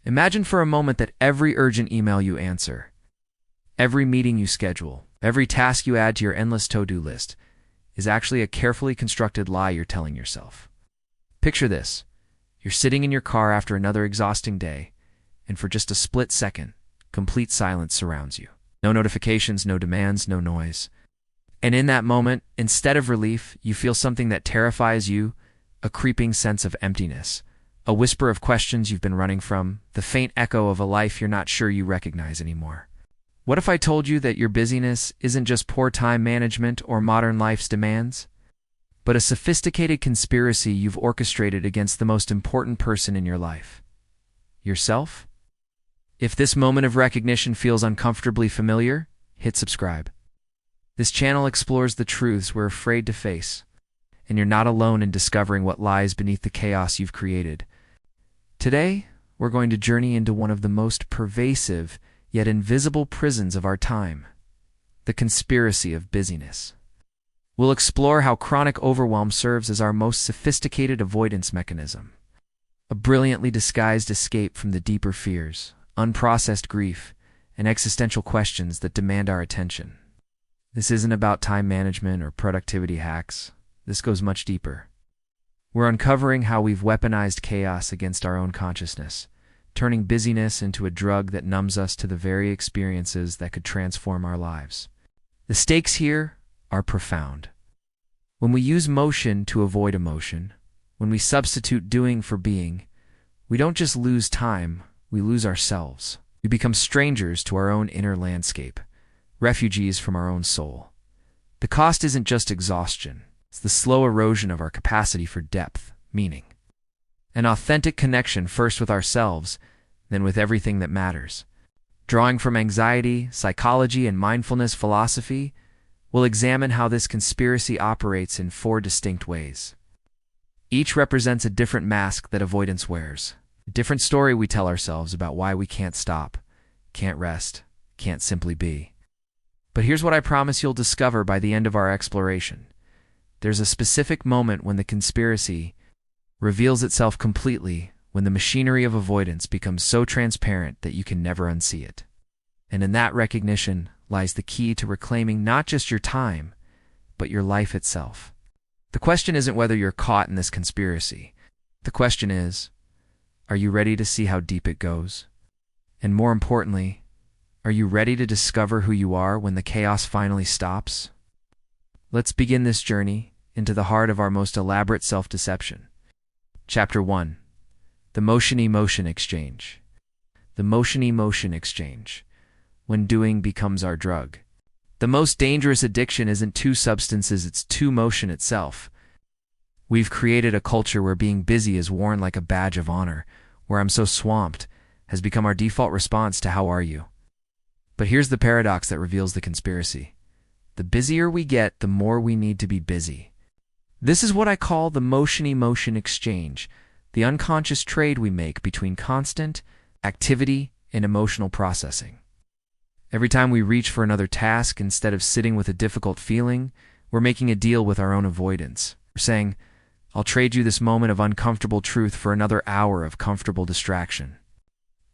Imagine for a moment that every urgent email you answer, every meeting you schedule, every task you add to your endless to-do list is actually a carefully constructed lie you're telling yourself. Picture this. You're sitting in your car after another exhausting day, and for just a split second, complete silence surrounds you. No notifications, no demands, no noise. And in that moment, instead of relief, you feel something that terrifies you, a creeping sense of emptiness, a whisper of questions you've been running from, the faint echo of a life you're not sure you recognize anymore. What if I told you that your busyness isn't just poor time management or modern life's demands, but a sophisticated conspiracy you've orchestrated against the most important person in your life? Yourself? If this moment of recognition feels uncomfortably familiar, hit subscribe. This channel explores the truths we're afraid to face, and you're not alone in discovering what lies beneath the chaos you've created. Today, we're going to journey into one of the most pervasive yet invisible prisons of our time, the conspiracy of busyness. We'll explore how chronic overwhelm serves as our most sophisticated avoidance mechanism, a brilliantly disguised escape from the deeper fears, unprocessed grief, and existential questions that demand our attention. This isn't about time management or productivity hacks. This goes much deeper. We're uncovering how we've weaponized chaos against our own consciousness, turning busyness into a drug that numbs us to the very experiences that could transform our lives. The stakes here are profound. When we use motion to avoid emotion, when we substitute doing for being, we don't just lose time, we lose ourselves. We become strangers to our own inner landscape, refugees from our own soul. The cost isn't just exhaustion. It's the slow erosion of our capacity for depth, meaning, an authentic connection first with ourselves, then with everything that matters. Drawing from anxiety, psychology, and mindfulness philosophy, we'll examine how this conspiracy operates in 4 distinct ways. Each represents a different mask that avoidance wears, a different story we tell ourselves about why we can't stop, can't rest, can't simply be. But here's what I promise you'll discover by the end of our exploration. There's a specific moment when the conspiracy reveals itself completely, when the machinery of avoidance becomes so transparent that you can never unsee it. And in that recognition lies the key to reclaiming not just your time, but your life itself. The question isn't whether you're caught in this conspiracy. The question is, are you ready to see how deep it goes? And more importantly, are you ready to discover who you are when the chaos finally stops? Let's begin this journey into the heart of our most elaborate self-deception. Chapter 1. The Motion-Emotion Exchange. The motion-emotion exchange. When doing becomes our drug. The most dangerous addiction isn't to substances, it's to motion itself. We've created a culture where being busy is worn like a badge of honor, where I'm so swamped has become our default response to how are you. But here's the paradox that reveals the conspiracy. The busier we get, the more we need to be busy. This is what I call the motion-emotion exchange, the unconscious trade we make between constant activity and emotional processing. Every time we reach for another task instead of sitting with a difficult feeling, we're making a deal with our own avoidance. We're saying, I'll trade you this moment of uncomfortable truth for another hour of comfortable distraction.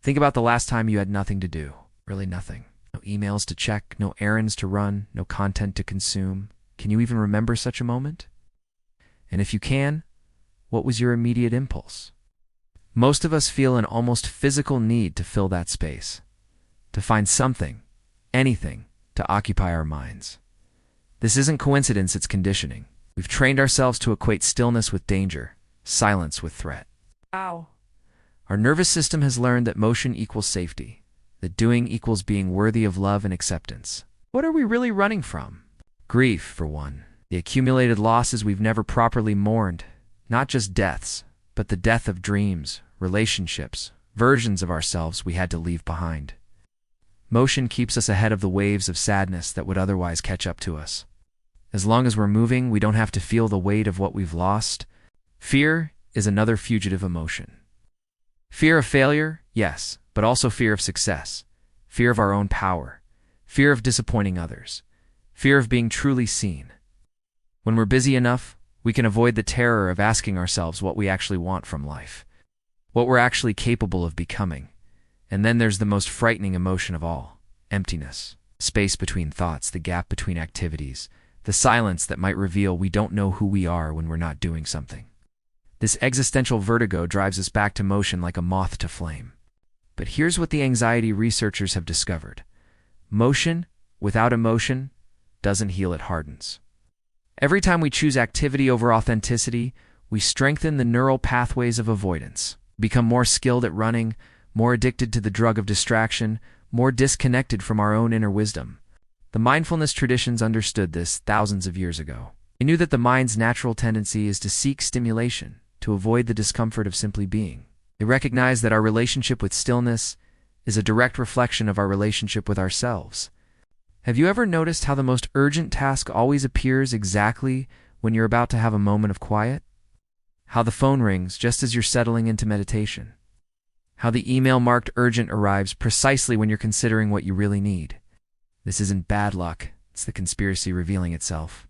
Think about the last time you had nothing to do, really nothing. No emails to check, no errands to run, no content to consume. Can you even remember such a moment? And if you can, what was your immediate impulse? Most of us feel an almost physical need to fill that space, to find something, anything, to occupy our minds. This isn't coincidence, it's conditioning. We've trained ourselves to equate stillness with danger, silence with threat. Wow. Our nervous system has learned that motion equals safety, that doing equals being worthy of love and acceptance. What are we really running from? Grief, for one. The accumulated losses we've never properly mourned. Not just deaths, but the death of dreams, relationships, versions of ourselves we had to leave behind. Motion keeps us ahead of the waves of sadness that would otherwise catch up to us. As long as we're moving, we don't have to feel the weight of what we've lost. Fear is another fugitive emotion. Fear of failure, yes, but also fear of success, fear of our own power, fear of disappointing others, fear of being truly seen. When we're busy enough, we can avoid the terror of asking ourselves what we actually want from life, what we're actually capable of becoming. And then there's the most frightening emotion of all, emptiness. Space between thoughts, the gap between activities, the silence that might reveal we don't know who we are when we're not doing something. This existential vertigo drives us back to motion like a moth to flame. But here's what the anxiety researchers have discovered. Motion without emotion doesn't heal, it hardens. Every time we choose activity over authenticity, we strengthen the neural pathways of avoidance, become more skilled at running, more addicted to the drug of distraction, more disconnected from our own inner wisdom. The mindfulness traditions understood this thousands of years ago. They knew that the mind's natural tendency is to seek stimulation, to avoid the discomfort of simply being. They recognize that our relationship with stillness is a direct reflection of our relationship with ourselves. Have you ever noticed how the most urgent task always appears exactly when you're about to have a moment of quiet? How the phone rings just as you're settling into meditation? How the email marked urgent arrives precisely when you're considering what you really need? This isn't bad luck, it's the conspiracy revealing itself.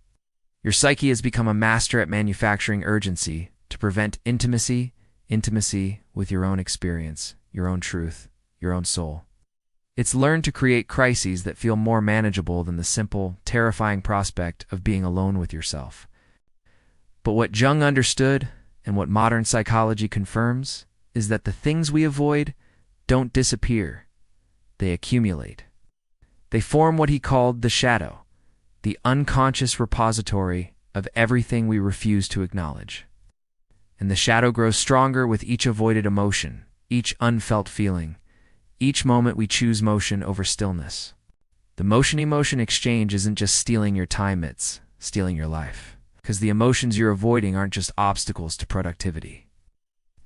Your psyche has become a master at manufacturing urgency to prevent intimacy with your own experience, your own truth, your own soul. It's learned to create crises that feel more manageable than the simple, terrifying prospect of being alone with yourself. But what Jung understood, and what modern psychology confirms, is that the things we avoid don't disappear, they accumulate. They form what he called the shadow, the unconscious repository of everything we refuse to acknowledge. And the shadow grows stronger with each avoided emotion, each unfelt feeling, each moment we choose motion over stillness. The motion-emotion exchange isn't just stealing your time, it's stealing your life. Because the emotions you're avoiding aren't just obstacles to productivity.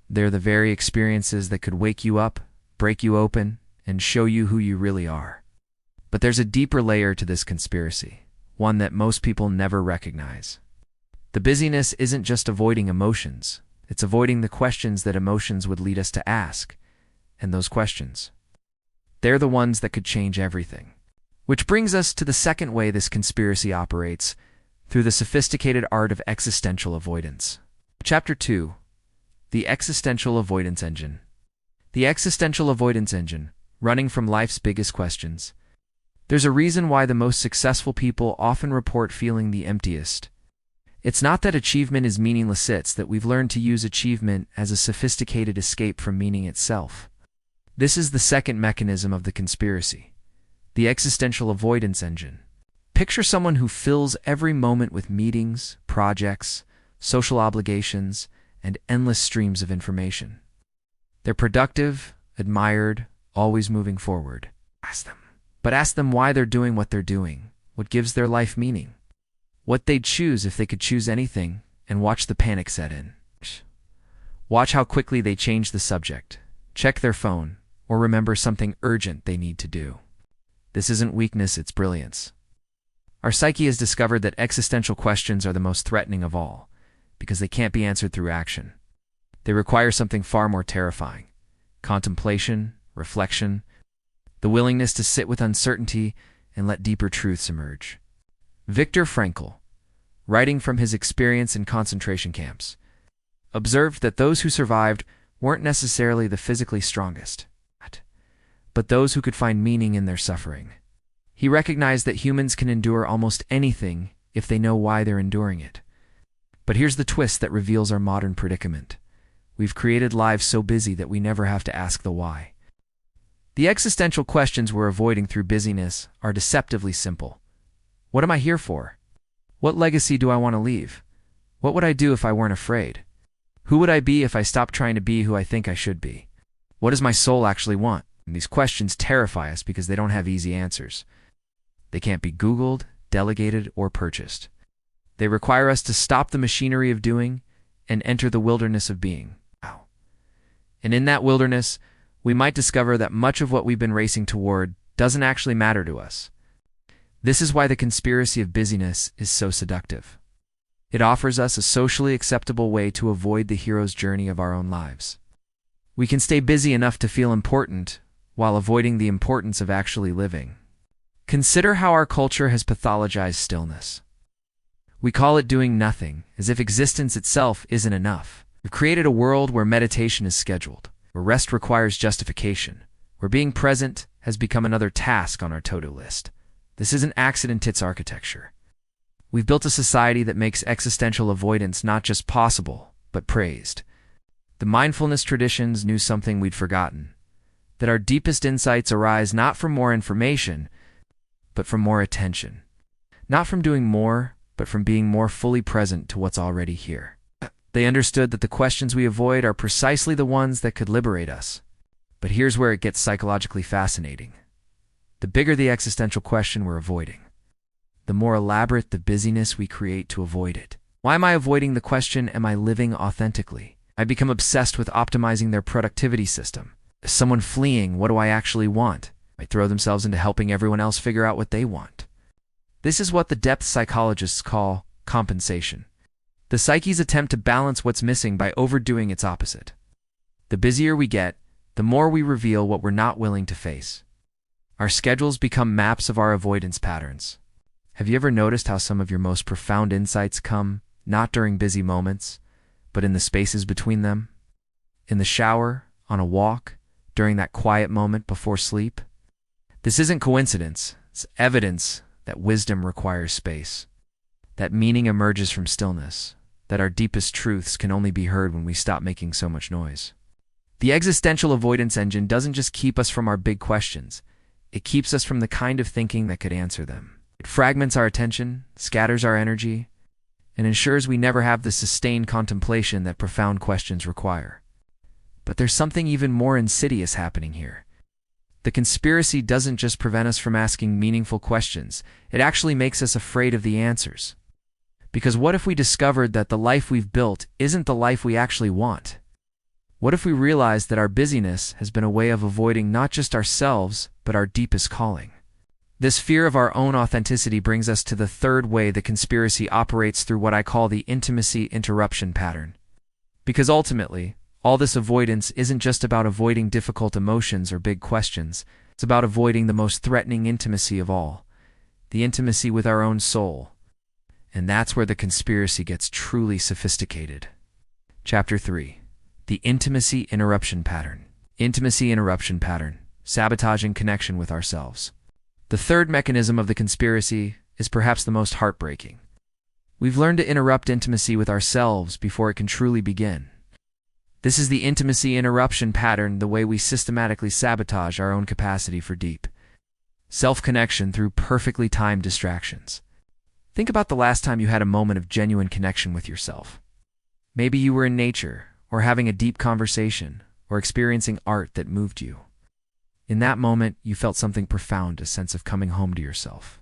They're the very experiences that could wake you up, break you open, and show you who you really are. But there's a deeper layer to this conspiracy, one that most people never recognize. The busyness isn't just avoiding emotions, it's avoiding the questions that emotions would lead us to ask. And those questions, they're the ones that could change everything. Which brings us to the second way this conspiracy operates, through the sophisticated art of existential avoidance. Chapter 2. The Existential Avoidance Engine. The Existential Avoidance Engine, running from life's biggest questions. There's a reason why the most successful people often report feeling the emptiest. It's not that achievement is meaningless, it's that we've learned to use achievement as a sophisticated escape from meaning itself. This is the second mechanism of the conspiracy, the Existential Avoidance Engine. Picture someone who fills every moment with meetings, projects, social obligations, and endless streams of information. They're productive, admired, always moving forward. Ask them why they're doing what they're doing, what gives their life meaning, what they'd choose if they could choose anything, and watch the panic set in. Watch how quickly they change the subject, check their phone, or remember something urgent they need to do. This isn't weakness, it's brilliance. Our psyche has discovered that existential questions are the most threatening of all, because they can't be answered through action. They require something far more terrifying: contemplation, reflection, the willingness to sit with uncertainty and let deeper truths emerge. Viktor Frankl, writing from his experience in concentration camps, observed that those who survived weren't necessarily the physically strongest, but those who could find meaning in their suffering. He recognized that humans can endure almost anything if they know why they're enduring it. But here's the twist that reveals our modern predicament. We've created lives so busy that we never have to ask the why. The existential questions we're avoiding through busyness are deceptively simple. What am I here for? What legacy do I want to leave? What would I do if I weren't afraid? Who would I be if I stopped trying to be who I think I should be? What does my soul actually want? And these questions terrify us because they don't have easy answers. They can't be Googled, delegated, or purchased. They require us to stop the machinery of doing and enter the wilderness of being. Wow. And in that wilderness, we might discover that much of what we've been racing toward doesn't actually matter to us. This is why the conspiracy of busyness is so seductive. It offers us a socially acceptable way to avoid the hero's journey of our own lives. We can stay busy enough to feel important while avoiding the importance of actually living. Consider how our culture has pathologized stillness. We call it doing nothing, as if existence itself isn't enough. We've created a world where meditation is scheduled, where rest requires justification, where being present has become another task on our to-do list. This isn't accident, it's architecture. We've built a society that makes existential avoidance not just possible, but praised. The mindfulness traditions knew something we'd forgotten, that our deepest insights arise not from more information, but from more attention. Not from doing more, but from being more fully present to what's already here. They understood that the questions we avoid are precisely the ones that could liberate us. But here's where it gets psychologically fascinating. The bigger the existential question we're avoiding, the more elaborate the busyness we create to avoid it. Why am I avoiding the question, am I living authentically? I become obsessed with optimizing their productivity system. Is someone fleeing, what do I actually want? They throw themselves into helping everyone else figure out what they want. This is what the depth psychologists call compensation. The psyche's attempt to balance what's missing by overdoing its opposite. The busier we get, the more we reveal what we're not willing to face. Our schedules become maps of our avoidance patterns. Have you ever noticed how some of your most profound insights come, not during busy moments, but in the spaces between them? In the shower, on a walk, during that quiet moment before sleep? This isn't coincidence, it's evidence that wisdom requires space, that meaning emerges from stillness, that our deepest truths can only be heard when we stop making so much noise. The existential avoidance engine doesn't just keep us from our big questions, it keeps us from the kind of thinking that could answer them. It fragments our attention, scatters our energy, and ensures we never have the sustained contemplation that profound questions require. But there's something even more insidious happening here. The conspiracy doesn't just prevent us from asking meaningful questions, it actually makes us afraid of the answers. Because what if we discovered that the life we've built isn't the life we actually want? What if we realized that our busyness has been a way of avoiding not just ourselves, but our deepest calling? This fear of our own authenticity brings us to the third way the conspiracy operates, through what I call the Intimacy Interruption Pattern. Because ultimately, all this avoidance isn't just about avoiding difficult emotions or big questions, it's about avoiding the most threatening intimacy of all, the intimacy with our own soul. And that's where the conspiracy gets truly sophisticated. Chapter 3. The Intimacy Interruption Pattern. Intimacy Interruption Pattern. Sabotaging connection with ourselves. The third mechanism of the conspiracy is perhaps the most heartbreaking. We've learned to interrupt intimacy with ourselves before it can truly begin. This is the Intimacy Interruption Pattern, the way we systematically sabotage our own capacity for deep self-connection through perfectly timed distractions. Think about the last time you had a moment of genuine connection with yourself. Maybe you were in nature, or having a deep conversation, or experiencing art that moved you. In that moment, you felt something profound, a sense of coming home to yourself,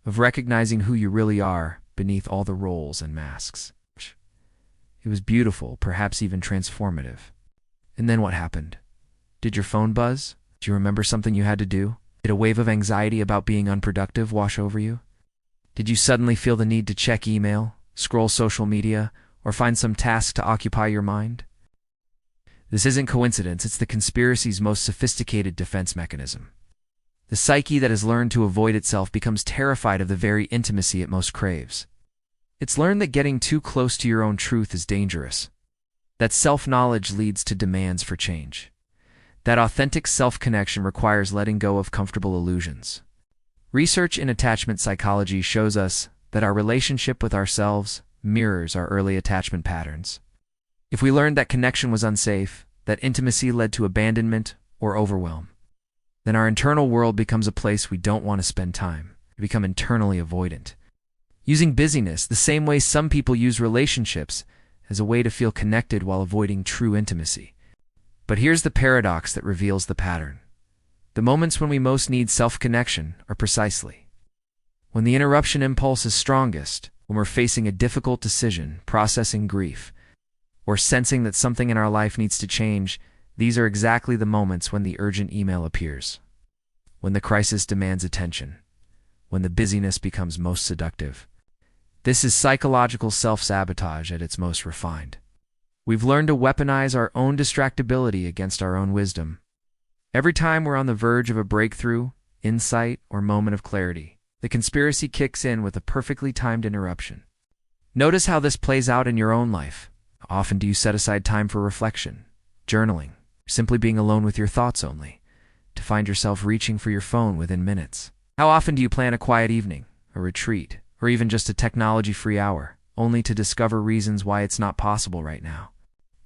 of recognizing who you really are beneath all the roles and masks. It was beautiful, perhaps even transformative. And then what happened? Did your phone buzz? Do you remember something you had to do? Did a wave of anxiety about being unproductive wash over you? Did you suddenly feel the need to check email, scroll social media, or find some task to occupy your mind? This isn't coincidence, it's the conspiracy's most sophisticated defense mechanism. The psyche that has learned to avoid itself becomes terrified of the very intimacy it most craves. It's learned that getting too close to your own truth is dangerous, that self-knowledge leads to demands for change, that authentic self-connection requires letting go of comfortable illusions. Research in attachment psychology shows us that our relationship with ourselves mirrors our early attachment patterns. If we learned that connection was unsafe, that intimacy led to abandonment or overwhelm, then our internal world becomes a place we don't want to spend time. We become internally avoidant. Using busyness the same way some people use relationships as a way to feel connected while avoiding true intimacy. But here's the paradox that reveals the pattern. The moments when we most need self-connection are precisely when the interruption impulse is strongest, when we're facing a difficult decision, processing grief, or sensing that something in our life needs to change. These are exactly the moments when the urgent email appears, when the crisis demands attention, when the busyness becomes most seductive. This is psychological self-sabotage at its most refined. We've learned to weaponize our own distractibility against our own wisdom. Every time we're on the verge of a breakthrough, insight, or moment of clarity, the conspiracy kicks in with a perfectly timed interruption. Notice how this plays out in your own life. How often do you set aside time for reflection, journaling, simply being alone with your thoughts only? to find yourself reaching for your phone within minutes? How often do you plan a quiet evening, a retreat, or even just a technology-free hour, only to discover reasons why it's not possible right now?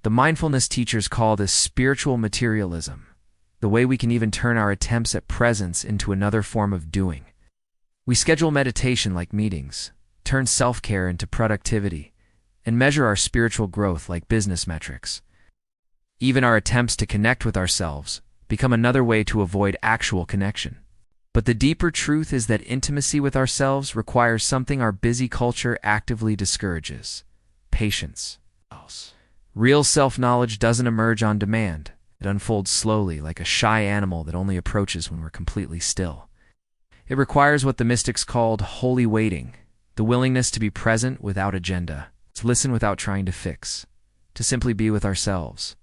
The mindfulness teachers call this spiritual materialism, the way we can even turn our attempts at presence into another form of doing. We schedule meditation like meetings, turn self-care into productivity, and measure our spiritual growth like business metrics. Even our attempts to connect with ourselves become another way to avoid actual connection. But the deeper truth is that intimacy with ourselves requires something our busy culture actively discourages: patience. Real self-knowledge doesn't emerge on demand. It unfolds slowly, like a shy animal that only approaches when we're completely still. It requires what the mystics called holy waiting, the willingness to be present without agenda, to listen without trying to fix, to simply be with ourselves,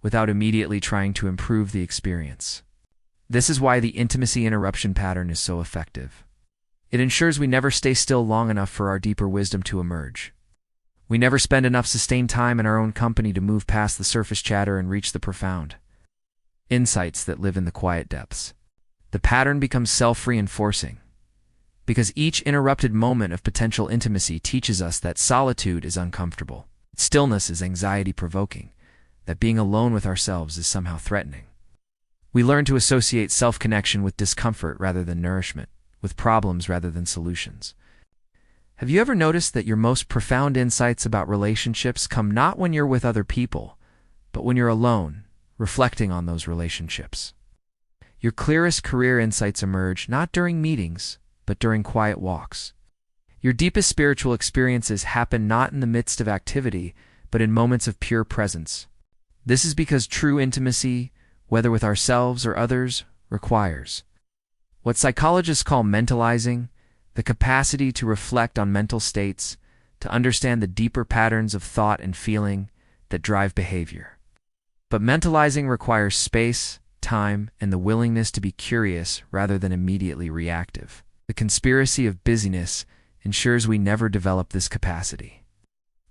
without immediately trying to improve the experience. This is why the Intimacy Interruption Pattern is so effective. It ensures we never stay still long enough for our deeper wisdom to emerge. We never spend enough sustained time in our own company to move past the surface chatter and reach the profound insights that live in the quiet depths. The pattern becomes self-reinforcing, because each interrupted moment of potential intimacy teaches us that solitude is uncomfortable, stillness is anxiety-provoking, that being alone with ourselves is somehow threatening. We learn to associate self-connection with discomfort rather than nourishment, with problems rather than solutions. Have you ever noticed that your most profound insights about relationships come not when you're with other people, but when you're alone, reflecting on those relationships? Your clearest career insights emerge not during meetings, but during quiet walks. Your deepest spiritual experiences happen not in the midst of activity, but in moments of pure presence. This is because true intimacy, whether with ourselves or others, requires what psychologists call mentalizing, the capacity to reflect on mental states, to understand the deeper patterns of thought and feeling that drive behavior. But mentalizing requires space, time, and the willingness to be curious rather than immediately reactive. The conspiracy of busyness ensures we never develop this capacity.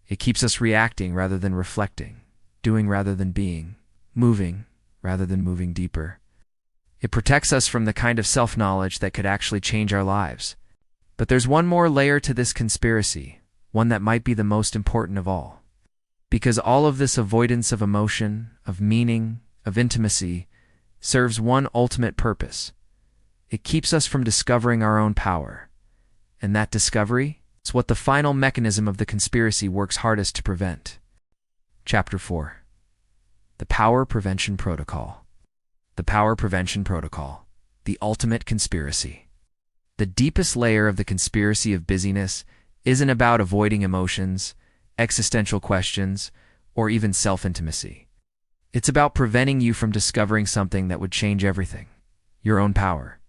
It keeps us reacting rather than reflecting, doing rather than being, moving rather than moving deeper. It protects us from the kind of self-knowledge that could actually change our lives. But there's one more layer to this conspiracy, one that might be the most important of all. Because all of this avoidance of emotion, of meaning, of intimacy, serves one ultimate purpose. It keeps us from discovering our own power. And that discovery is what the final mechanism of the conspiracy works hardest to prevent. Chapter 4. The Power Prevention Protocol. The Power Prevention Protocol. The ultimate conspiracy. The deepest layer of the conspiracy of busyness isn't about avoiding emotions, existential questions, or even self-intimacy. It's about preventing you from discovering something that would change everything: your own power.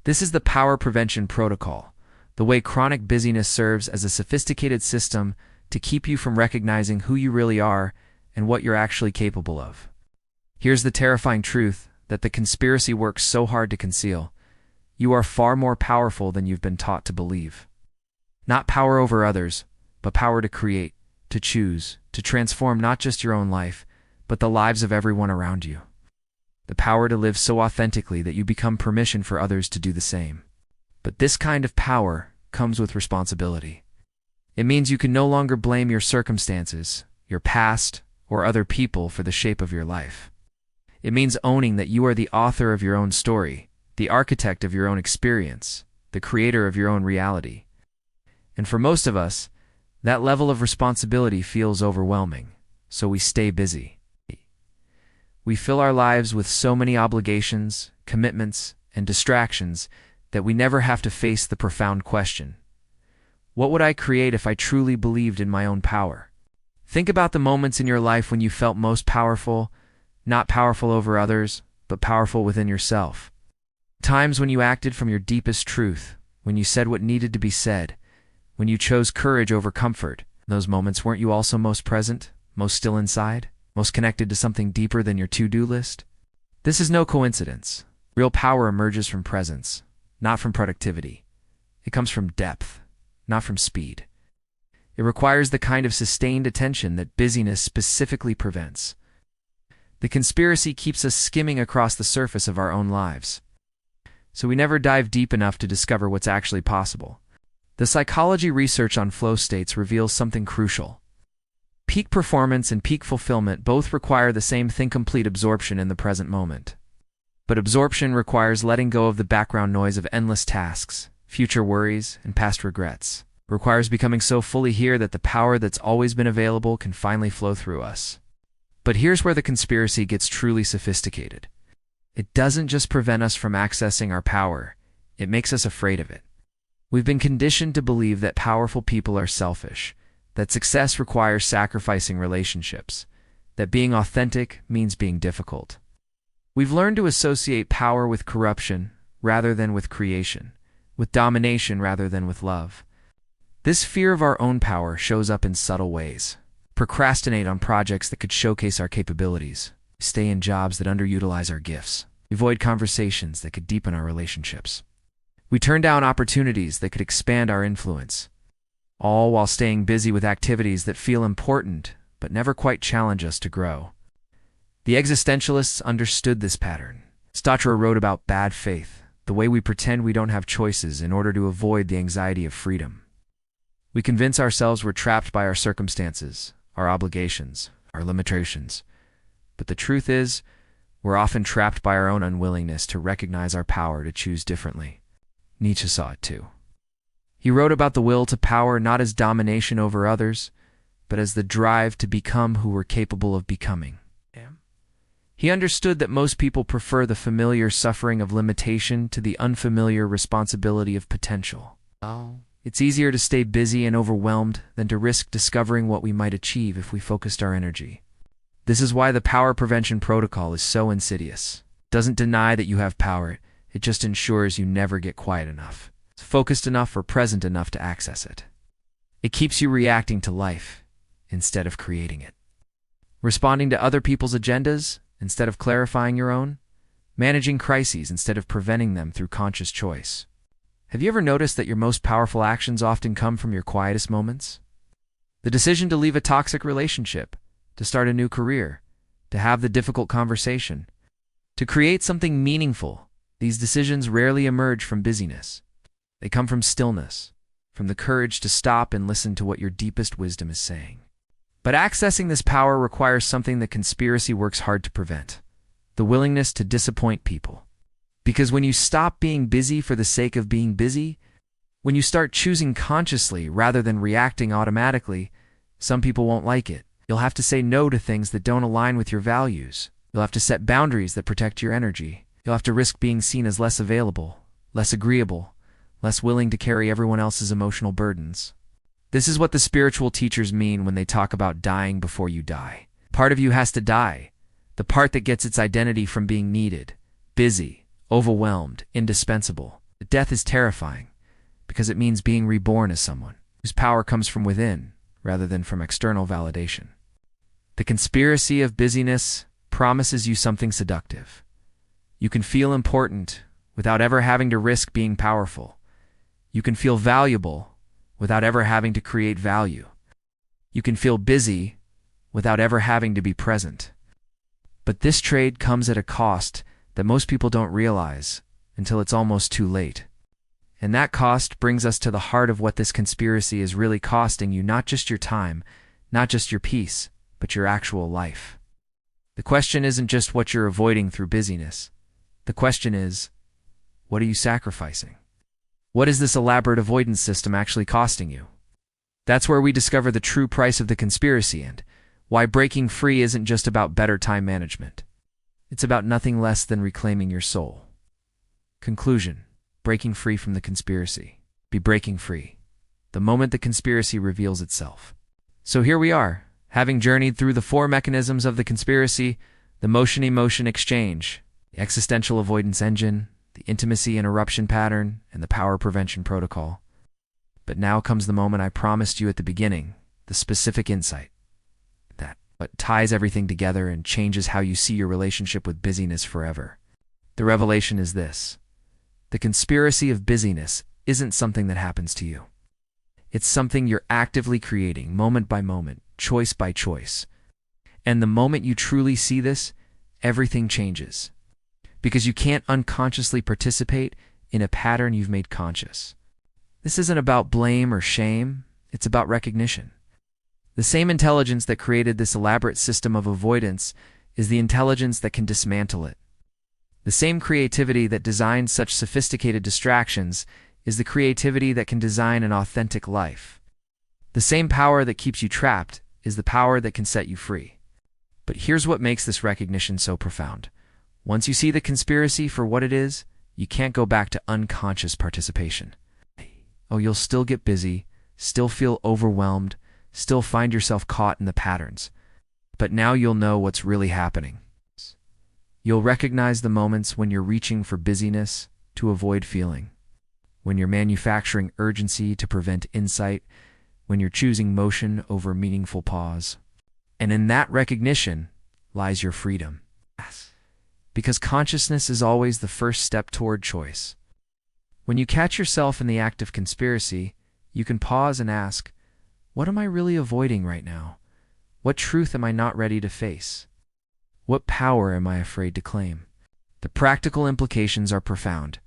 This is the Power Prevention Protocol, the way chronic busyness serves as a sophisticated system to keep you from recognizing who you really are and what you're actually capable of. Here's the terrifying truth that the conspiracy works so hard to conceal. You are far more powerful than you've been taught to believe. Not power over others, but power to create, to choose, to transform not just your own life, but the lives of everyone around you. The power to live so authentically that you become permission for others to do the same. But this kind of power comes with responsibility. It means you can no longer blame your circumstances, your past, or other people for the shape of your life. It means owning that you are the author of your own story, the architect of your own experience, the creator of your own reality. And for most of us, that level of responsibility feels overwhelming, so we stay busy. We fill our lives with so many obligations, commitments, and distractions that we never have to face the profound question: what would I create if I truly believed in my own power? Think about the moments in your life when you felt most powerful, not powerful over others, but powerful within yourself. Times when you acted from your deepest truth, when you said what needed to be said, when you chose courage over comfort. Those moments, weren't you also most present, most still inside, most connected to something deeper than your to-do list? This is no coincidence. Real power emerges from presence, not from productivity. It comes from depth, not from speed. It requires the kind of sustained attention that busyness specifically prevents. The conspiracy keeps us skimming across the surface of our own lives, so we never dive deep enough to discover what's actually possible. The psychology research on flow states reveals something crucial. Peak performance and peak fulfillment both require the same thing-complete absorption in the present moment. But absorption requires letting go of the background noise of endless tasks, future worries, and past regrets. It requires becoming so fully here that the power that's always been available can finally flow through us. But here's where the conspiracy gets truly sophisticated. It doesn't just prevent us from accessing our power, it makes us afraid of it. We've been conditioned to believe that powerful people are selfish, that success requires sacrificing relationships, that being authentic means being difficult. We've learned to associate power with corruption rather than with creation, with domination rather than with love. This fear of our own power shows up in subtle ways. Procrastinate on projects that could showcase our capabilities. Stay in jobs that underutilize our gifts. Avoid conversations that could deepen our relationships. We turn down opportunities that could expand our influence, all while staying busy with activities that feel important but never quite challenge us to grow. The existentialists understood this pattern. Sartre wrote about bad faith, the way we pretend we don't have choices in order to avoid the anxiety of freedom. We convince ourselves we're trapped by our circumstances, our obligations, our limitations. But the truth is, we're often trapped by our own unwillingness to recognize our power to choose differently. Nietzsche saw it too. He wrote about the will to power not as domination over others, but as the drive to become who we're capable of becoming. He understood that most people prefer the familiar suffering of limitation to the unfamiliar responsibility of potential. It's easier to stay busy and overwhelmed than to risk discovering what we might achieve if we focused our energy. This is why the power prevention protocol is so insidious. It doesn't deny that you have power, it just ensures you never get quiet enough, focused enough, or present enough to access it. It keeps you reacting to life instead of creating it. Responding to other people's agendas instead of clarifying your own. Managing crises instead of preventing them through conscious choice. Have you ever noticed that your most powerful actions often come from your quietest moments? The decision to leave a toxic relationship, to start a new career, to have the difficult conversation, to create something meaningful. These decisions rarely emerge from busyness. They come from stillness, from the courage to stop and listen to what your deepest wisdom is saying. But accessing this power requires something the conspiracy works hard to prevent: the willingness to disappoint people. Because when you stop being busy for the sake of being busy, when you start choosing consciously rather than reacting automatically, some people won't like it. You'll have to say no to things that don't align with your values. You'll have to set boundaries that protect your energy. You'll have to risk being seen as less available, less agreeable, less willing to carry everyone else's emotional burdens. This is what the spiritual teachers mean when they talk about dying before you die. Part of you has to die, the part that gets its identity from being needed, busy, overwhelmed, indispensable. Death is terrifying because it means being reborn as someone whose power comes from within rather than from external validation. The conspiracy of busyness promises you something seductive. You can feel important without ever having to risk being powerful. You can feel valuable without ever having to create value. You can feel busy without ever having to be present. But this trade comes at a cost that most people don't realize until it's almost too late. And that cost brings us to the heart of what this conspiracy is really costing you: not just your time, not just your peace, but your actual life. The question isn't just what you're avoiding through busyness. The question is, what are you sacrificing? What is this elaborate avoidance system actually costing you? That's where we discover the true price of the conspiracy and why breaking free isn't just about better time management. It's about nothing less than reclaiming your soul. Conclusion: breaking free from the conspiracy. Be breaking free the moment the conspiracy reveals itself. So here we are, having journeyed through the four mechanisms of the conspiracy: the motion-emotion exchange, the Existential Avoidance Engine, the Intimacy Interruption Pattern, and the Power Prevention Protocol. But now comes the moment I promised you at the beginning, the specific insight. That what ties everything together and changes how you see your relationship with busyness forever. The revelation is this: the conspiracy of busyness isn't something that happens to you. It's something you're actively creating, moment by moment, choice by choice. And the moment you truly see this, everything changes. Because you can't unconsciously participate in a pattern you've made conscious. This isn't about blame or shame, it's about recognition. The same intelligence that created this elaborate system of avoidance is the intelligence that can dismantle it. The same creativity that designed such sophisticated distractions is the creativity that can design an authentic life. The same power that keeps you trapped is the power that can set you free. But here's what makes this recognition so profound. Once you see the conspiracy for what it is, you can't go back to unconscious participation. Oh, you'll still get busy, still feel overwhelmed, still find yourself caught in the patterns. But now you'll know what's really happening. You'll recognize the moments when you're reaching for busyness to avoid feeling, when you're manufacturing urgency to prevent insight, when you're choosing motion over meaningful pause. And in that recognition lies your freedom. Because consciousness is always the first step toward choice. When you catch yourself in the act of conspiracy, you can pause and ask, what am I really avoiding right now? What truth am I not ready to face? What power am I afraid to claim? The practical implications are profound.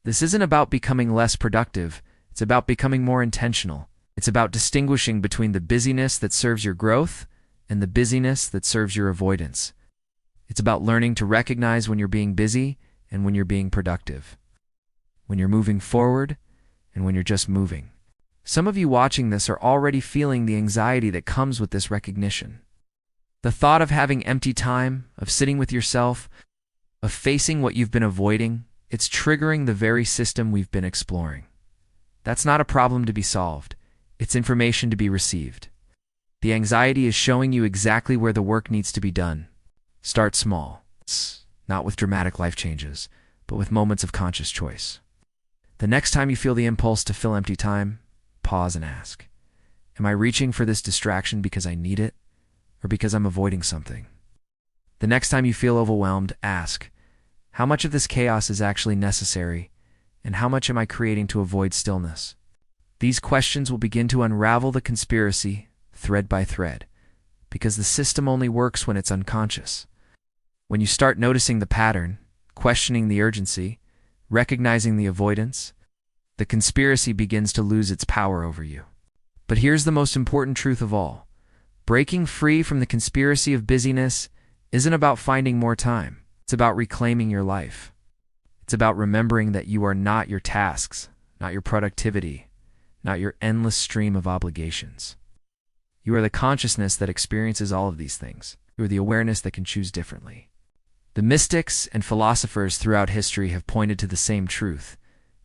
This isn't about becoming less productive, it's about becoming more intentional. It's about distinguishing between the busyness that serves your growth and the busyness that serves your avoidance. It's about learning to recognize when you're being busy and when you're being productive, when you're moving forward and when you're just moving. Some of you watching this are already feeling the anxiety that comes with this recognition. The thought of having empty time, of sitting with yourself, of facing what you've been avoiding, it's triggering the very system we've been exploring. That's not a problem to be solved. It's information to be received. The anxiety is showing you exactly where the work needs to be done. Start small, not with dramatic life changes, but with moments of conscious choice. The next time you feel the impulse to fill empty time, pause and ask, am I reaching for this distraction because I need it or because I'm avoiding something? The next time you feel overwhelmed, ask, how much of this chaos is actually necessary and how much am I creating to avoid stillness? These questions will begin to unravel the conspiracy thread by thread, because the system only works when it's unconscious. When you start noticing the pattern, questioning the urgency, recognizing the avoidance, the conspiracy begins to lose its power over you. But here's the most important truth of all. Breaking free from the conspiracy of busyness isn't about finding more time. It's about reclaiming your life. It's about remembering that you are not your tasks, not your productivity, not your endless stream of obligations. You are the consciousness that experiences all of these things. You are the awareness that can choose differently. The mystics and philosophers throughout history have pointed to the same truth.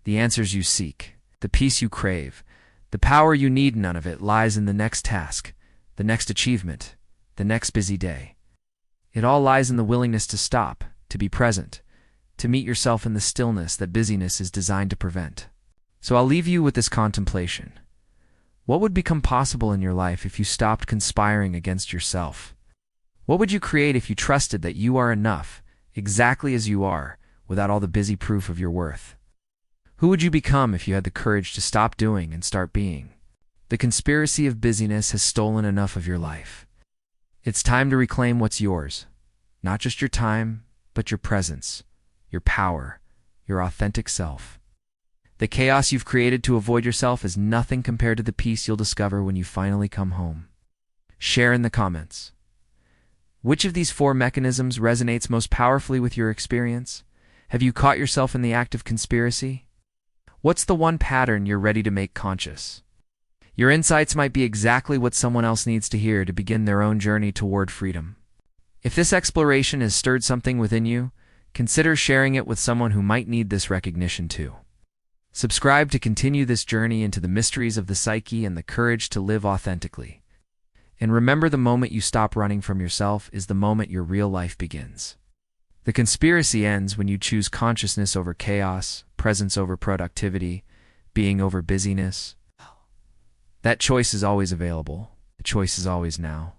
The answers you seek, the peace you crave, the power you need, none of it lies in the next task, the next achievement, the next busy day. It all lies in the willingness to stop, to be present, to meet yourself in the stillness that busyness is designed to prevent. So I'll leave you with this contemplation. What would become possible in your life if you stopped conspiring against yourself? What would you create if you trusted that you are enough, exactly as you are, without all the busy proof of your worth? Who would you become if you had the courage to stop doing and start being? The conspiracy of busyness has stolen enough of your life. It's time to reclaim what's yours. Not just your time, but your presence, your power, your authentic self. The chaos you've created to avoid yourself is nothing compared to the peace you'll discover when you finally come home. Share in the comments. Which of these 4 mechanisms resonates most powerfully with your experience? Have you caught yourself in the act of conspiracy? What's the one pattern you're ready to make conscious? Your insights might be exactly what someone else needs to hear to begin their own journey toward freedom. If this exploration has stirred something within you, consider sharing it with someone who might need this recognition too. Subscribe to continue this journey into the mysteries of the psyche and the courage to live authentically. And remember, the moment you stop running from yourself is the moment your real life begins. The conspiracy ends when you choose consciousness over chaos, presence over productivity, being over busyness. That choice is always available. The choice is always now.